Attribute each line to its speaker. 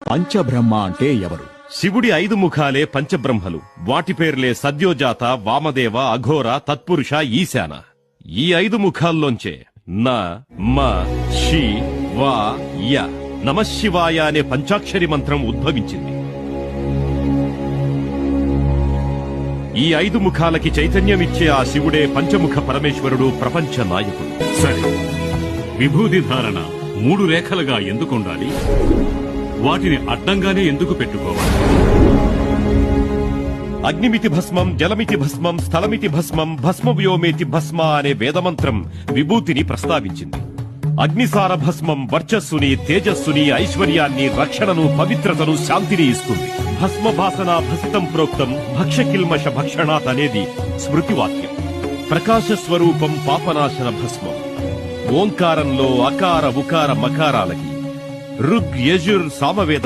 Speaker 1: పంచబ్రహ్మ అంటే ఎవరు?
Speaker 2: శివుడి 5 ముఖాలే పంచబ్రహ్మలు. వాటి పేర్లే సద్యోజాత, వామదేవ, అఘోర, తత్పురుష, ఈశాన. ఈ 5 ముఖాల్లోంచే న, మ, షి, వా, య నమశివాయ అనే పంచాక్షరి మంత్రం ఉద్భవించింది. ఈ 5 ముఖాలకి చైతన్యమిచ్చే ఆ శివుడే పంచముఖ పరమేశ్వరుడు, ప్రపంచ నాయకుడు.
Speaker 3: సరే, విభూతి ధారణ 3 రేఖలుగా ఎందుకుండాలి? వాటిని అడ్డంగానే ఎందుకు పెట్టుకోవాలి?
Speaker 2: అగ్నిమితి భస్మం, జలమితి భస్మం, స్థలమితి భస్మం, భస్మవ్యోమేతి భస్మ అనే వేదమంత్రం విభూతిని ప్రస్తావించింది. అగ్నిసార భస్మం వర్చస్సుని, తేజస్సుని, ఐశ్వర్యాన్ని, రక్షణను, పవిత్రతను, శాంతిని ఇస్తుంది. భస్మభాసన భసితం ప్రోక్తం భక్షకిల్మష భక్షణాత్ అనేది స్మృతివాక్యం. ప్రకాశ స్వరూపం పాపనాశన భస్మం. ఓంకారంలో అకార ఉకార మకారాలకి ఋగ్, యజుర్, సామవేద